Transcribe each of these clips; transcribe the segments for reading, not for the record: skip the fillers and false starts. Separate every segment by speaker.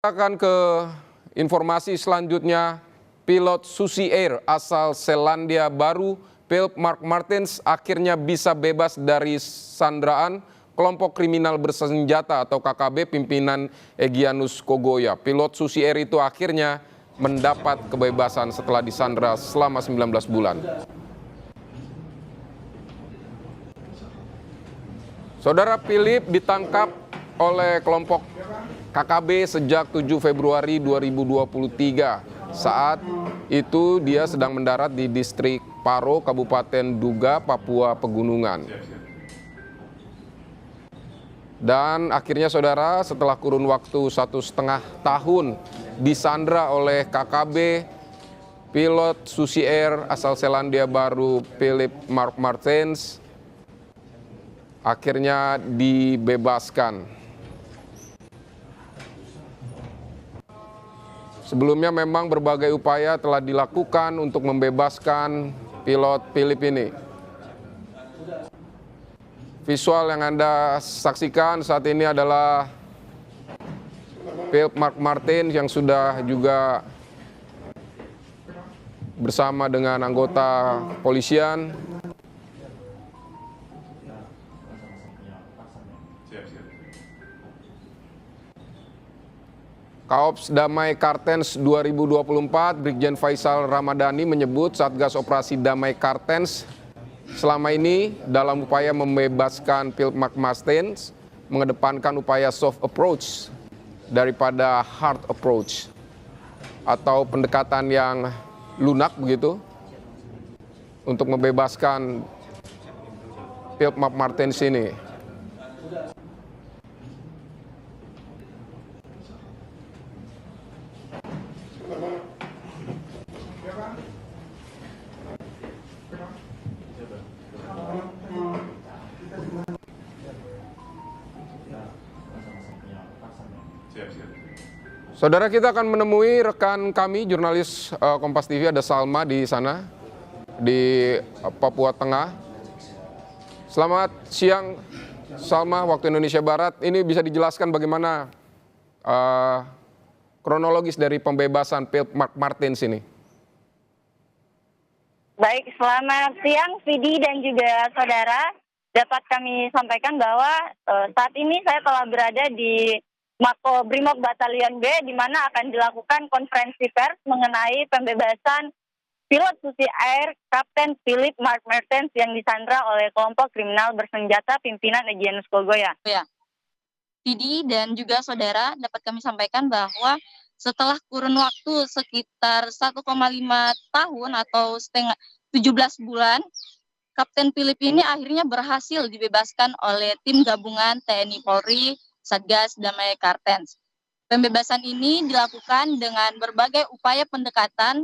Speaker 1: Akan ke informasi selanjutnya, pilot Susi Air asal Selandia Baru, Philip Mark Martens akhirnya bisa bebas dari sandraan kelompok kriminal bersenjata atau KKB pimpinan Egyanus Kogoya. Pilot Susi Air itu akhirnya mendapat kebebasan setelah disandra selama 19 bulan. Saudara Philip ditangkap oleh kelompok KKB sejak 7 Februari 2023. Saat itu dia sedang mendarat di distrik Paro, Kabupaten Duga, Papua Pegunungan. Dan akhirnya saudara, setelah kurun waktu 1,5 tahun disandra oleh KKB, pilot Susi Air asal Selandia Baru Philip Mark Martens akhirnya dibebaskan. Sebelumnya memang berbagai upaya telah dilakukan untuk membebaskan pilot Philip ini. Visual yang Anda saksikan saat ini adalah Philip Mark Martens yang sudah juga bersama dengan anggota polisian. Kaops Damai Kartens 2024, Brigjen Faisal Ramadhani menyebut Satgas Operasi Damai Kartens selama ini dalam upaya membebaskan Philip Mark Martens mengedepankan upaya soft approach daripada hard approach atau pendekatan yang lunak begitu untuk membebaskan Philip Mark Martens ini. Saudara, kita akan menemui rekan kami, jurnalis Kompas TV, ada Salma di sana, di Papua Tengah. Selamat siang, Salma, waktu Indonesia Barat. Ini bisa dijelaskan bagaimana kronologis dari pembebasan Philip Mark Martens ini?
Speaker 2: Baik, selamat siang, Vidi dan juga saudara. Dapat kami sampaikan bahwa saat ini saya telah berada di Mako Brimob Batalion B, di mana akan dilakukan konferensi pers mengenai pembebasan pilot Susi Air Kapten Philip Mark Martens yang disandra oleh kelompok kriminal bersenjata pimpinan Egyanus Kogoya.
Speaker 3: Ya, Vidi dan juga saudara, dapat kami sampaikan bahwa setelah kurun waktu sekitar 1,5 tahun atau 17 bulan, Kapten Philip ini akhirnya berhasil dibebaskan oleh tim gabungan TNI Polri Satgas Damai Kartens. Pembebasan ini dilakukan dengan berbagai upaya pendekatan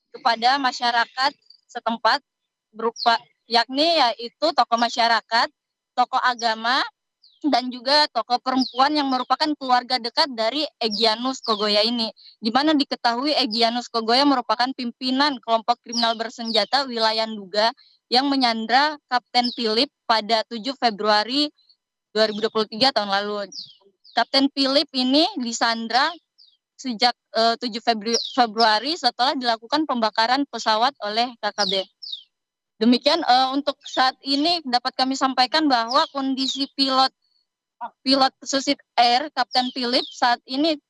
Speaker 3: kepada masyarakat setempat berupa yaitu tokoh masyarakat, tokoh agama, dan juga tokoh perempuan yang merupakan keluarga dekat dari Egyanus Kogoya ini. Di mana diketahui Egyanus Kogoya merupakan pimpinan kelompok kriminal bersenjata wilayah Duga yang menyandra Kapten Philip pada 7 Februari 2023 tahun lalu. Kapten Philip ini disandra sejak 7 Februari setelah dilakukan pembakaran pesawat oleh KKB. Demikian untuk saat ini dapat kami sampaikan bahwa kondisi pilot Susi Air Kapten Philip saat ini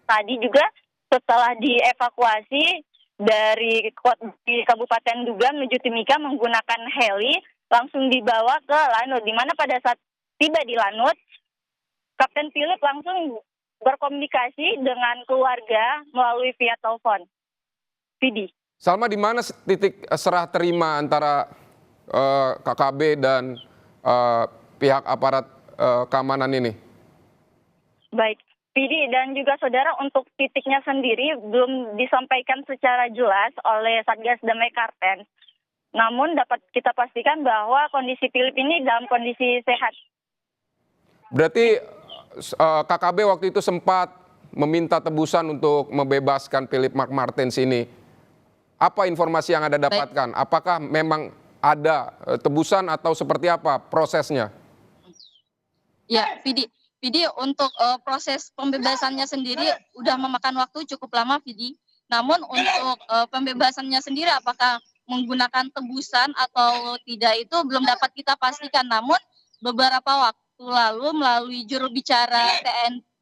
Speaker 2: Tadi juga setelah dievakuasi dari Kabupaten Duga menuju Timika menggunakan heli, langsung dibawa ke Lanut, di mana pada saat tiba di Lanut, Kapten Philip langsung berkomunikasi dengan keluarga melalui via telepon. Vidi.
Speaker 1: Salma, di mana titik serah terima antara KKB dan pihak aparat keamanan ini?
Speaker 2: Baik, Vidi dan juga saudara, untuk titiknya sendiri belum disampaikan secara jelas oleh Satgas Damai Kartens. Namun dapat kita pastikan bahwa kondisi Philip ini dalam kondisi sehat.
Speaker 1: Berarti KKB waktu itu sempat meminta tebusan untuk membebaskan Philip Mark Martens ini. Apa informasi yang Anda dapatkan? Apakah memang ada tebusan atau seperti apa prosesnya?
Speaker 3: Ya, Vidi, Vidi, untuk proses pembebasannya sendiri udah memakan waktu cukup lama, Vidi. Namun untuk pembebasannya sendiri apakah menggunakan tebusan atau tidak itu belum dapat kita pastikan. Namun beberapa waktu lalu melalui juru bicara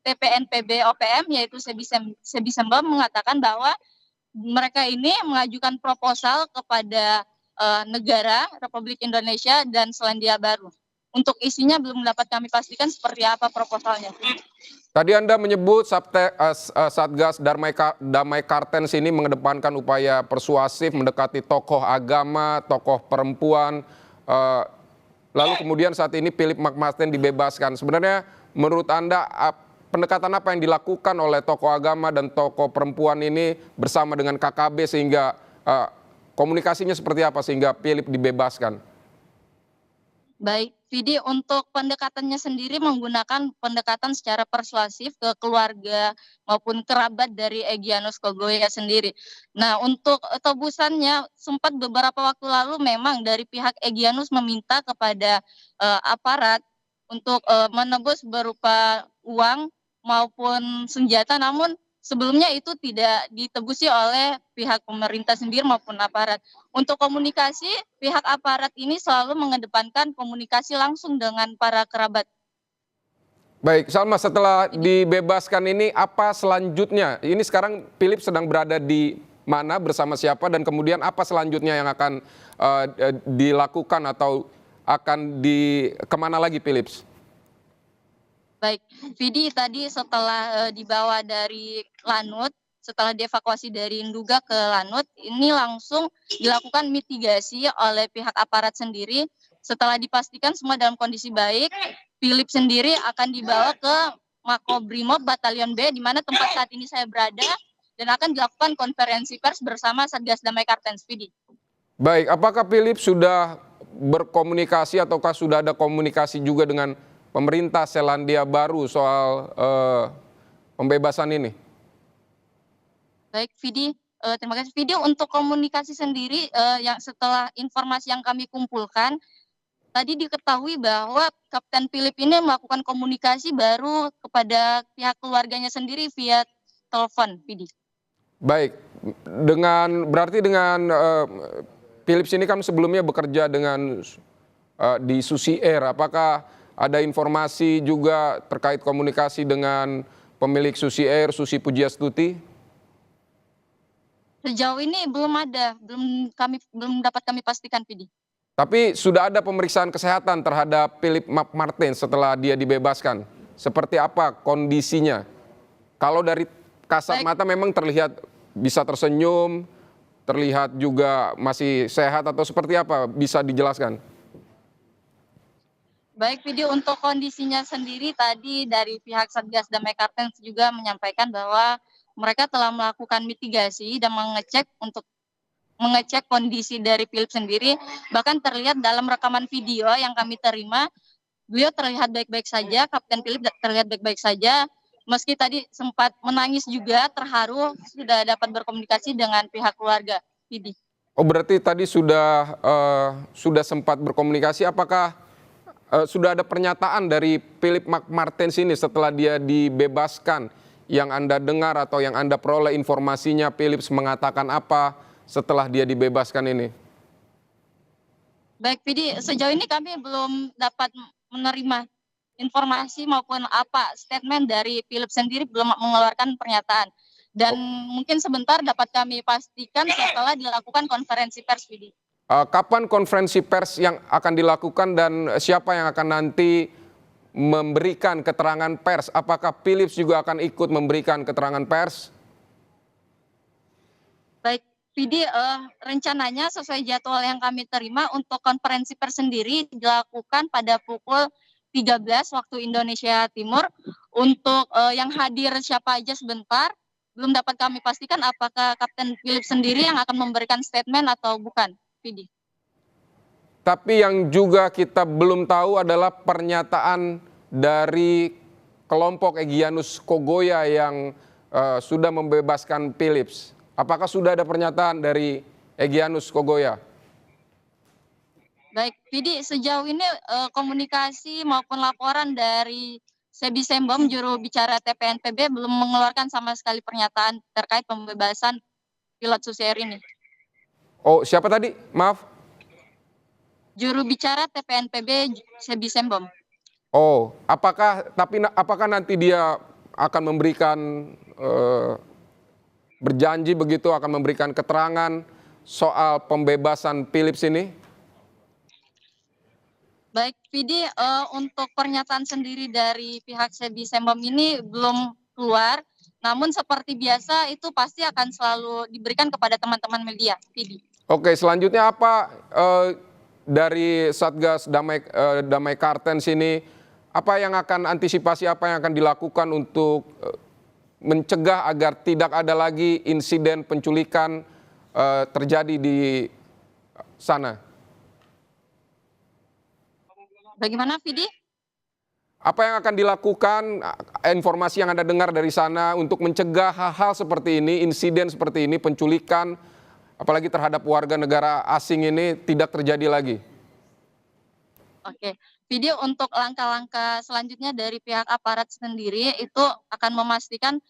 Speaker 3: TPNPB OPM yaitu Sebi Sembam mengatakan bahwa mereka ini mengajukan proposal kepada negara Republik Indonesia dan Selandia Baru. Untuk isinya belum dapat kami pastikan seperti apa proposalnya.
Speaker 1: Tadi Anda menyebut Satgas Damai Kartens ini mengedepankan upaya persuasif mendekati tokoh agama, tokoh perempuan, lalu kemudian saat ini Philip McMasten dibebaskan. Sebenarnya menurut Anda pendekatan apa yang dilakukan oleh tokoh agama dan tokoh perempuan ini bersama dengan KKB sehingga komunikasinya seperti apa sehingga Philip dibebaskan?
Speaker 3: Baik, Vidi, untuk pendekatannya sendiri menggunakan pendekatan secara persuasif ke keluarga maupun kerabat dari Egyanus Kogoya sendiri. Nah, untuk tebusannya sempat beberapa waktu lalu memang dari pihak Egyanus meminta kepada aparat untuk menebus berupa uang maupun senjata, namun sebelumnya itu tidak ditebusi oleh pihak pemerintah sendiri maupun aparat. Untuk komunikasi, pihak aparat ini selalu mengedepankan komunikasi langsung dengan para kerabat.
Speaker 1: Baik, Salma, setelah dibebaskan ini apa selanjutnya? Ini sekarang Philip sedang berada di mana, bersama siapa, dan kemudian apa selanjutnya yang akan dilakukan atau akan kemana lagi Philip?
Speaker 3: Baik, Vidi, tadi setelah dibawa dari Lanut, setelah dievakuasi dari Nduga ke Lanut, ini langsung dilakukan mitigasi oleh pihak aparat sendiri. Setelah dipastikan semua dalam kondisi baik, Philip sendiri akan dibawa ke Makobrimob Batalion B, di mana tempat saat ini saya berada, dan akan dilakukan konferensi pers bersama Satgas Damai Kartens, Vidi.
Speaker 1: Baik, apakah Philip sudah berkomunikasi ataukah sudah ada komunikasi juga dengan pemerintah Selandia Baru soal pembebasan ini?
Speaker 3: Baik, Vidi, terima kasih. Vidi, untuk komunikasi sendiri yang setelah informasi yang kami kumpulkan, tadi diketahui bahwa Kapten Philip ini melakukan komunikasi baru kepada pihak keluarganya sendiri via telepon, Vidi.
Speaker 1: Baik, berarti dengan Philip ini kan sebelumnya bekerja dengan di Susi Air, apakah ada informasi juga terkait komunikasi dengan pemilik Susi Air, Susi Pujiastuti?
Speaker 3: Sejauh ini belum ada, belum dapat kami pastikan, Vidi.
Speaker 1: Tapi sudah ada pemeriksaan kesehatan terhadap Philip McMasten setelah dia dibebaskan. Seperti apa kondisinya? Kalau dari kasat mata memang terlihat bisa tersenyum, terlihat juga masih sehat atau seperti apa? Bisa dijelaskan?
Speaker 3: Baik, Vidi, untuk kondisinya sendiri tadi dari pihak Satgas Damai Kartens juga menyampaikan bahwa mereka telah melakukan mitigasi dan mengecek kondisi dari Philip sendiri. Bahkan terlihat dalam rekaman video yang kami terima, beliau terlihat baik-baik saja, Kapten Philip terlihat baik-baik saja. Meski tadi sempat menangis juga, terharu, sudah dapat berkomunikasi dengan pihak keluarga, Vidi.
Speaker 1: Oh, berarti tadi sudah sempat berkomunikasi. Apakah sudah ada pernyataan dari Philip McMasten ini setelah dia dibebaskan yang Anda dengar atau yang Anda peroleh informasinya, Philip mengatakan apa setelah dia dibebaskan ini?
Speaker 3: Baik, Vidi, sejauh ini kami belum dapat menerima informasi maupun apa statement dari Philip sendiri, belum mengeluarkan pernyataan. Dan mungkin sebentar dapat kami pastikan setelah dilakukan konferensi pers, Vidi.
Speaker 1: Kapan konferensi pers yang akan dilakukan dan siapa yang akan nanti memberikan keterangan pers? Apakah Philip juga akan ikut memberikan keterangan pers?
Speaker 3: Baik, Vidi, rencananya sesuai jadwal yang kami terima untuk konferensi pers sendiri dilakukan pada pukul 13 waktu Indonesia Timur. Untuk yang hadir siapa aja sebentar, belum dapat kami pastikan apakah Kapten Philip sendiri yang akan memberikan statement atau bukan, Vidi.
Speaker 1: Tapi yang juga kita belum tahu adalah pernyataan dari kelompok Egyanus Kogoya yang sudah membebaskan Philip. Apakah sudah ada pernyataan dari Egyanus Kogoya?
Speaker 3: Baik, Vidi, sejauh ini komunikasi maupun laporan dari Sebi Sembom, juru bicara TPNPB, belum mengeluarkan sama sekali pernyataan terkait pembebasan pilot Susi Air ini.
Speaker 1: Oh, siapa tadi? Maaf.
Speaker 3: Juru bicara TPNPB Sebi Sembom.
Speaker 1: Oh, apakah nanti dia akan memberikan berjanji begitu akan memberikan keterangan soal pembebasan Philips ini?
Speaker 3: Baik, Vidi, untuk pernyataan sendiri dari pihak Sebi Sembom ini belum keluar, namun seperti biasa itu pasti akan selalu diberikan kepada teman-teman media, Vidi.
Speaker 1: Oke, selanjutnya apa dari Satgas Damai Kartens ini, apa yang akan antisipasi, apa yang akan dilakukan untuk mencegah agar tidak ada lagi insiden penculikan terjadi di sana?
Speaker 3: Bagaimana, Vidi?
Speaker 1: Apa yang akan dilakukan, informasi yang Anda dengar dari sana untuk mencegah hal-hal seperti ini, insiden seperti ini, penculikan, apalagi terhadap warga negara asing ini tidak terjadi lagi?
Speaker 3: Oke, Vidi, untuk langkah-langkah selanjutnya dari pihak aparat sendiri itu akan memastikan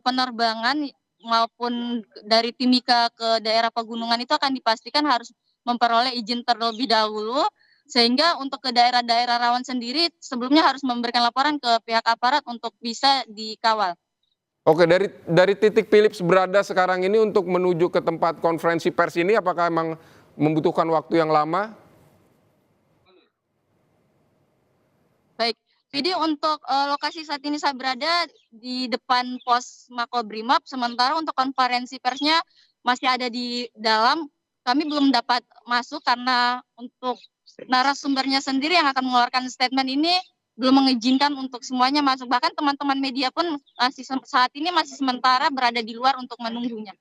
Speaker 3: penerbangan maupun dari Timika ke daerah pegunungan itu akan dipastikan harus memperoleh izin terlebih dahulu, sehingga untuk ke daerah-daerah rawan sendiri sebelumnya harus memberikan laporan ke pihak aparat untuk bisa dikawal.
Speaker 1: Oke, dari titik Philips berada sekarang ini untuk menuju ke tempat konferensi pers ini, apakah memang membutuhkan waktu yang lama?
Speaker 3: Baik, Vidi, untuk lokasi saat ini saya berada di depan pos Makobrimob, sementara untuk konferensi persnya masih ada di dalam. Kami belum dapat masuk karena untuk narasumbernya sendiri yang akan mengeluarkan statement ini belum mengizinkan untuk semuanya masuk. Bahkan teman-teman media pun saat ini masih sementara berada di luar untuk menunggunya.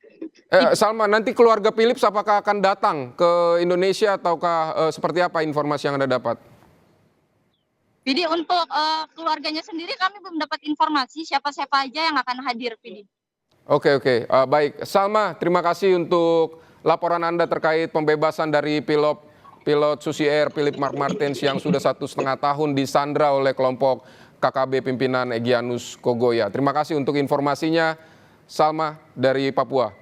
Speaker 1: Salma, nanti keluarga Philips apakah akan datang ke Indonesia ataukah seperti apa informasi yang Anda dapat?
Speaker 3: Jadi untuk keluarganya sendiri kami belum dapat informasi siapa-siapa aja yang akan hadir, Vidi.
Speaker 1: Oke, baik. Salma, terima kasih untuk laporan Anda terkait pembebasan dari pilot Susi Air Philip Mark Martens yang sudah 1,5 tahun disandra oleh kelompok KKB pimpinan Egyanus Kogoya. Terima kasih untuk informasinya, Salma dari Papua.